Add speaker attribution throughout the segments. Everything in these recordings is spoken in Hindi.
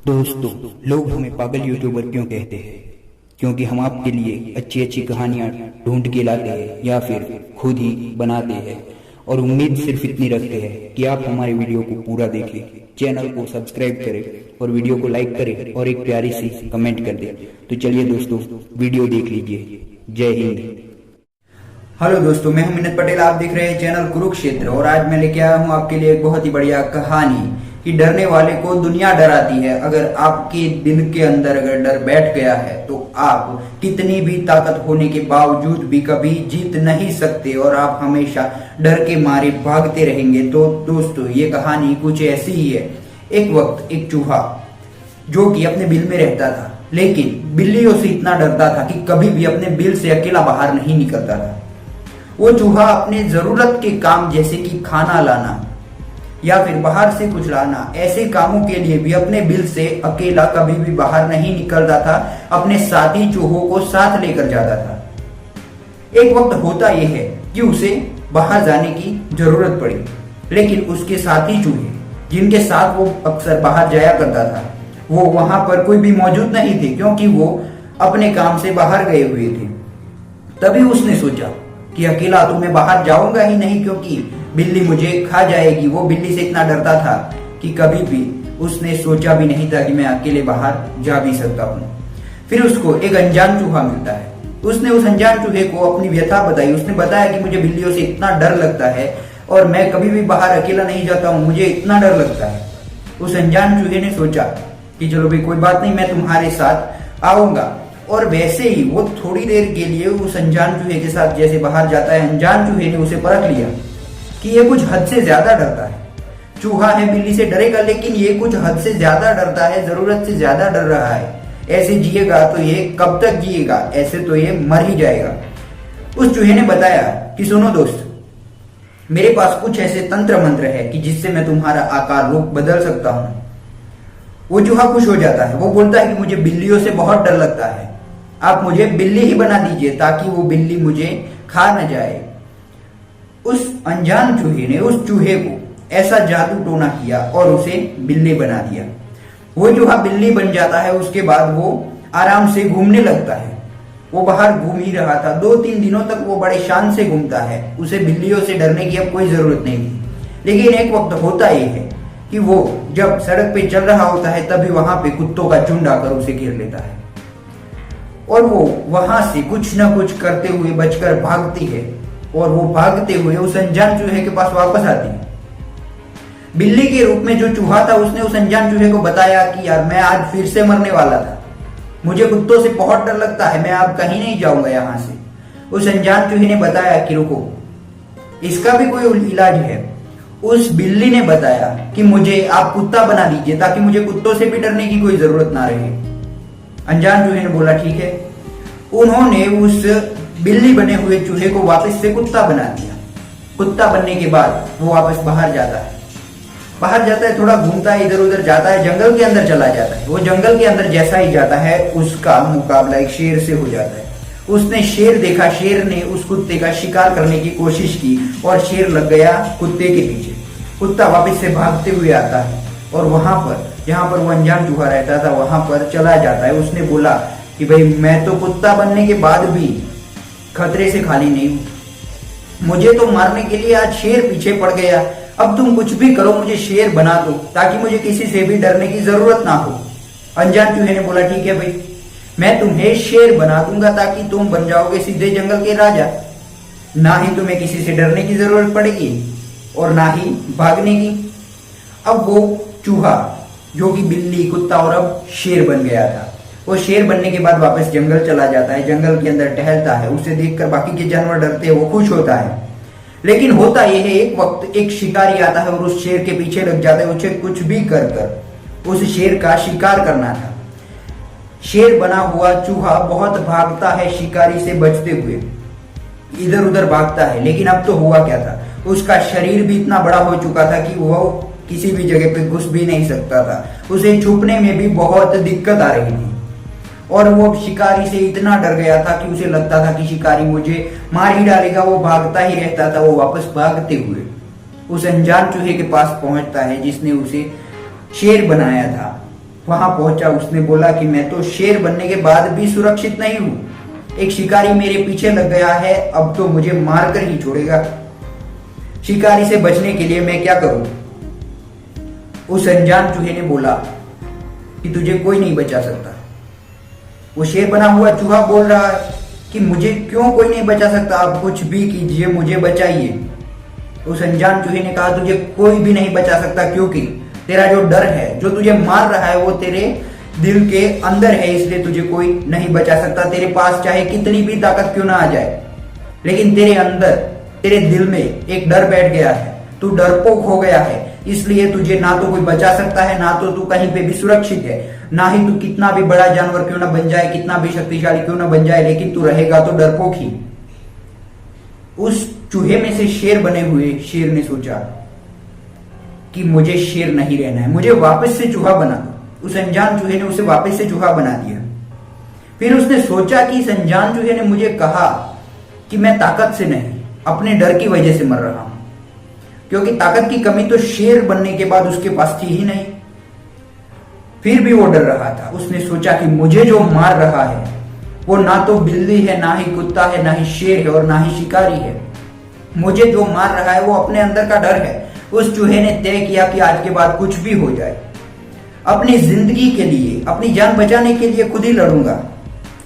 Speaker 1: दोस्तों, लोग हमें पागल यूट्यूबर क्यों कहते हैं? क्योंकि हम आपके लिए अच्छी अच्छी कहानियां ढूंढ के लाते हैं या फिर खुद ही बनाते हैं और उम्मीद सिर्फ इतनी रखते हैं कि आप हमारे वीडियो को पूरा देखें, चैनल को सब्सक्राइब करें और वीडियो को लाइक करें और एक प्यारी सी कमेंट कर दें। तो चलिए दोस्तों, वीडियो देख लीजिए। जय हिंद।
Speaker 2: हेलो दोस्तों, मैं हूं मिन्नत पटेल। आप देख रहे हैं चैनल कुरुक्षेत्र और आज मैं लेके आया हूं आपके लिए एक बहुत ही बढ़िया कहानी कि डरने वाले को दुनिया डराती है। अगर आपके दिल के अंदर अगर डर बैठ गया है तो आप कितनी भी ताकत होने के बावजूद भी कभी जीत नहीं सकते और आप हमेशा डर के मारे भागते रहेंगे। तो दोस्तों, ये कहानी कुछ ऐसी ही है। एक वक्त एक चूहा जो कि अपने बिल में रहता था, लेकिन बिल्लियों से इतना डरता था कि कभी भी अपने बिल से अकेला बाहर नहीं निकलता था। वो चूहा अपने जरूरत के काम जैसे कि खाना लाना या फिर बाहर से कुछ लाना, ऐसे कामों के लिए भी अपने बिल से अकेला कभी भी बाहर नहीं निकलता था, अपने साथी चूहों को साथ लेकर जाता था। एक वक्त होता यह है कि उसे बाहर जाने की जरूरत पड़ी, लेकिन उसके साथी चूहे जिनके साथ वो अक्सर बाहर जाया करता था वो वहां पर कोई भी मौजूद नहीं थे, क्योंकि वो अपने काम से बाहर गए हुए थे। तभी उसने सोचा कि अकेला तो मैं बाहर जाऊंगा ही नहीं, क्योंकि बिल्ली मुझे खा जाएगी। वो बिल्ली से इतना डरता था कि कभी भी उसने सोचा भी नहीं था कि मैं अकेले बाहर जा भी सकता हूँ। फिर उसको एक अनजान चूहा मिलता है। उसने उस अनजान चूहे को अपनी व्यथा बताई। उसने बताया कि मुझे बिल्लियों से इतना डर लगता है और मैं कभी भी बाहर अकेला नहीं जाता हूँ, मुझे इतना डर लगता है। उस अनजान चूहे ने सोचा कि चलो भाई कोई बात नहीं, मैं तुम्हारे साथ आऊंगा। और वैसे ही वो थोड़ी देर के लिए उस अनजान चूहे के साथ जैसे बाहर जाता है, अनजान चूहे ने उसे परख लिया कि ये कुछ हद से ज्यादा डरता है। चूहा है, बिल्ली से डरेगा, लेकिन ये कुछ हद से ज्यादा डरता है, जरूरत से ज्यादा डर रहा है। ऐसे जिएगा तो ये कब तक जिएगा, ऐसे तो ये मर ही जाएगा। उस चूहे ने बताया कि सुनो दोस्त, मेरे पास कुछ ऐसे तंत्र मंत्र है कि जिससे मैं तुम्हारा आकार रूप बदल सकता हूं। वो चूहा खुश हो जाता है। वो बोलता है कि मुझे बिल्लियों से बहुत डर लगता है, आप मुझे बिल्ली ही बना दीजिए ताकि वो बिल्ली मुझे खा न जाए। उस अनजान चूहे ने उस चूहे को ऐसा जादू टोना किया और उसे बिल्ली बना दिया। वो चूहा बिल्ली बन जाता है। उसके बाद वो आराम से घूमने लगता है। वो बाहर घूम ही रहा था। 2-3 दिनों तक वो बड़े शान से घूमता है। उसे बिल्लियों से डरने की अब कोई जरूरत नहीं थी। लेकिन एक वक्त होता ही है कि वो जब सड़क पे चल रहा होता है तभी वहां पे कुत्तों का झुंड आकर उसे घेर लेता है और वो वहां से कुछ न कुछ करते हुए बचकर भागती है और वो भागते हुए उस अनजान चूहे के पास वापस आती है। बिल्ली के रूप में जो चूहा था उसने उस अनजान चूहे को बताया कि यार मैं आज फिर से मरने वाला था, मुझे कुत्तों से बहुत डर लगता है, मैं अब कहीं नहीं जाऊंगा यहाँ से। उस अनजान चूहे ने बताया कि रुको, इसका भी कोई इलाज है। उस बिल्ली ने बताया कि मुझे आप कुत्ता बना दीजिए ताकि मुझे कुत्तों से भी डरने की कोई जरूरत ना रहे। अनजान चूहे ने बोला ठीक है। उन्होंने उस बिल्ली बने हुए चूहे को वापस से कुत्ता बना दिया। कुत्ता बनने के बाद वो वापस बाहर जाता है, थोड़ा घूमता है, इधर उधर जाता है, जंगल के अंदर चला जाता है। वो जंगल के अंदर जैसा ही जाता है उसका मुकाबला एक शेर से हो जाता है। उसने शेर देखा, शेर ने उस कुत्ते का शिकार करने की कोशिश की और शेर लग गया कुत्ते के पीछे। कुत्ता वापस से भागते हुए आता है और वहां पर जहां पर वो अनजान चूहा रहता था वहां पर चला जाता है। उसने बोला कि भाई मैं तो कुत्ता बनने के बाद भी खतरे से खाली नहीं हूं, मुझे तो मारने के लिए आज शेर पीछे पड़ गया, अब तुम कुछ भी करो मुझे शेर बना दो ताकि मुझे किसी से भी डरने की जरूरत ना हो। अनजान चूहे ने बोला ठीक है भाई, मैं तुम्हें शेर बना दूंगा ताकि तुम बन जाओगे सीधे जंगल के राजा, ना ही तुम्हें किसी से डरने की जरूरत पड़ेगी और ना ही भागने की। अब वो चूहा जो कि बिल्ली, कुत्ता और अब शेर बन गया था, वो शेर बनने के बाद वापस जंगल चला जाता है, जंगल के अंदर टहलता है। उसे देखकर बाकी के जानवर डरते हैं, वो खुश होता है। लेकिन होता यह है एक वक्त एक शिकारी आता है और उस शेर के पीछे लग जाता है। उसे कुछ भी कर उस शेर का शिकार करना था। शेर बना हुआ चूहा बहुत भागता है, शिकारी से बचते हुए इधर उधर भागता है। लेकिन अब तो हुआ क्या था, उसका शरीर भी इतना बड़ा हो चुका था कि वो किसी भी जगह पे घुस भी नहीं सकता था। उसे छुपने में भी बहुत दिक्कत आ रही थी और वो शिकारी से इतना डर गया था कि उसे लगता था कि शिकारी मुझे मार ही डालेगा। वो भागता ही रहता था। वो वापस भागते हुए उस अनजान चूहे के पास पहुंचता है जिसने उसे शेर बनाया था। वहां पहुंचा, उसने बोला कि मैं तो शेर बनने के बाद भी सुरक्षित नहीं हूं। एक शिकारी मेरे पीछे लग गया है, अब तो मुझे मारकर ही छोड़ेगा। शिकारी से बचने के लिए मैं क्या करूं? उस अनजान चूहे ने बोला कि तुझे कोई नहीं बचा सकता। वो शेर बना हुआ चूहा बोल रहा है कि मुझे क्यों कोई नहीं बचा सकता, आप कुछ भी कीजिए, मुझे बचाइए। उस अनजान चूहे ने कहा तुझे कोई भी नहीं बचा सकता, क्योंकि तेरा जो डर है, जो तुझे मार रहा है, वो तेरे दिल के अंदर है, इसलिए तुझे कोई नहीं बचा सकता। तेरे पास चाहे कितनी भी ताकत क्यों ना आ जाए, लेकिन तेरे अंदर, तेरे दिल में एक डर बैठ गया है, तू डरपोक हो गया है, इसलिए तुझे ना तो कोई बचा सकता है, ना तो तू कहीं पे भी सुरक्षित है, ना ही तू कितना भी बड़ा जानवर क्यों ना बन जाए, कितना भी शक्तिशाली क्यों ना बन जाए, लेकिन तू रहेगा तो डरपोक ही। उस चूहे में से शेर बने हुए शेर ने सोचा कि मुझे शेर नहीं रहना है, मुझे वापस से चूहा बना दो। उस अनजान चूहे ने उसे वापस से चूहा बना दिया। फिर उसने सोचा कि इस अनजान चूहे ने मुझे कहा कि मैं ताकत से नहीं, अपने डर की वजह से मर रहा हूं, क्योंकि ताकत की कमी तो शेर बनने के बाद उसके पास थी ही नहीं। फिर भी वो डर रहा था। उसने सोचा कि मुझे जो मार रहा है वो ना तो बिल्ली है, ना ही कुत्ता है, ना ही शेर है, और ना ही शिकारी है। मुझे जो मार रहा है वो अपने अंदर का डर है। उस चूहे ने तय किया कि आज के बाद कुछ भी हो जाए, अपनी जिंदगी के लिए, अपनी जान बचाने के लिए खुद ही लड़ूंगा,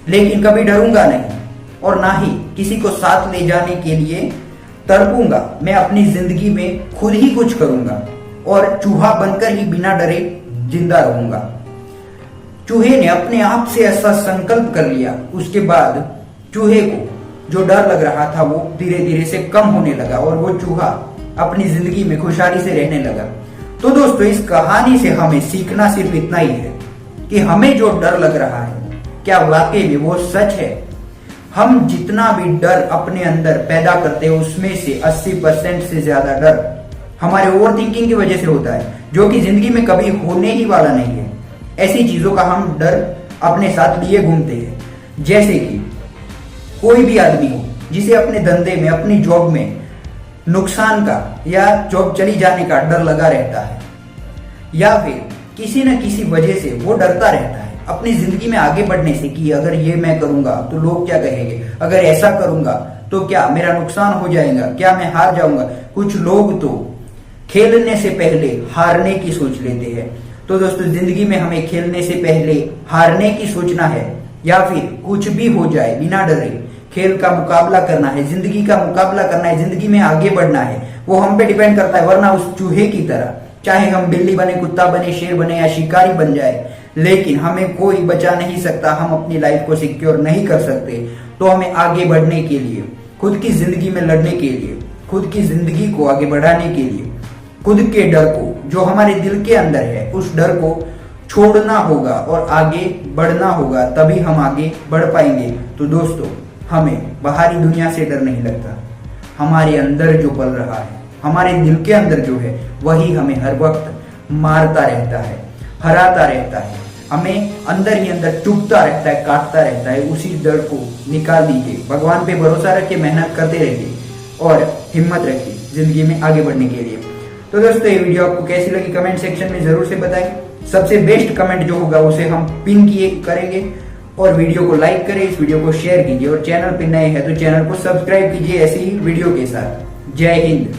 Speaker 2: लेकिन कभी डरूंगा नहीं, और ना ही किसी को साथ ले जाने के लिए तड़पूंगा। मैं अपनी जिंदगी में खुद ही कुछ करूंगा और चूहा बनकर ही बिना डरे जिंदा रहूंगा। चूहे ने अपने आप से ऐसा संकल्प कर लिया। उसके बाद चूहे को जो डर लग रहा था वो धीरे धीरे से कम होने लगा और वो चूहा अपनी जिंदगी में खुशहाली से रहने लगा। तो दोस्तों, इस कहानी से हमें सीखना सिर्फ इतना ही है कि हमें जो डर लग रहा है, क्या वाकई में वो सच है? हम जितना भी डर अपने अंदर पैदा करते हैं, उसमें से 80% से ज्यादा डर हमारे ओवर थिंकिंग की वजह से होता है, जो कि जिंदगी में कभी होने ही वाला नहीं है। ऐसी चीजों का हम डर अपने साथ लिए घूमते हैं। जैसे कि कोई भी आदमी हो जिसे अपने धंधे में, अपनी जॉब में नुकसान का या जॉब चली जाने का डर लगा रहता है, या फिर किसी न किसी वजह से वो डरता रहता है अपनी जिंदगी में आगे बढ़ने से कि अगर ये मैं करूंगा तो लोग क्या कहेंगे, अगर ऐसा करूंगा तो क्या मेरा नुकसान हो जाएगा, क्या मैं हार जाऊंगा। कुछ लोग तो खेलने से पहले हारने की सोच लेते हैं। तो दोस्तों, जिंदगी में हमें खेलने से पहले हारने की सोचना है, या फिर कुछ भी हो जाए बिना डरे खेल का मुकाबला करना है, जिंदगी का मुकाबला करना है, जिंदगी में आगे बढ़ना है। वो हम पे डिपेंड करता है, वरना उस चूहे की तरह चाहे हम बिल्ली बने, कुत्ता बने, शेर बने या शिकारी बन जाए, लेकिन हमें कोई बचा नहीं सकता। हम अपनी लाइफ को सिक्योर नहीं कर सकते। तो हमें आगे बढ़ने के लिए, खुद की जिंदगी में लड़ने के लिए, खुद की जिंदगी को आगे बढ़ाने के लिए, खुद के डर को जो हमारे दिल के अंदर है, उस डर को छोड़ना होगा और आगे बढ़ना होगा, तभी हम आगे बढ़ पाएंगे। तो दोस्तों, हमें बाहरी दुनिया से डर नहीं लगता। हमारे अंदर जो पल रहा है, हमारे दिल के अंदर जो है, वही हमें हर वक्त मारता रहता है, हराता रहता है, हमें अंदर ही अंदर चुभता रहता है, काटता रहता है। उसी डर को निकाल दीजिए, भगवान पे भरोसा रखिए, मेहनत करते रहिए और हिम्मत रखिए जिंदगी में आगे बढ़ने के लिए। तो दोस्तों, ये वीडियो आपको कैसी लगी कमेंट सेक्शन में जरूर से बताएं। सबसे बेस्ट कमेंट जो होगा उसे हम पिन किए करेंगे, और वीडियो को लाइक करें, इस वीडियो को शेयर कीजिए, और चैनल पे नए हैं तो चैनल को सब्सक्राइब कीजिए ऐसी ही वीडियो के साथ। जय हिंद।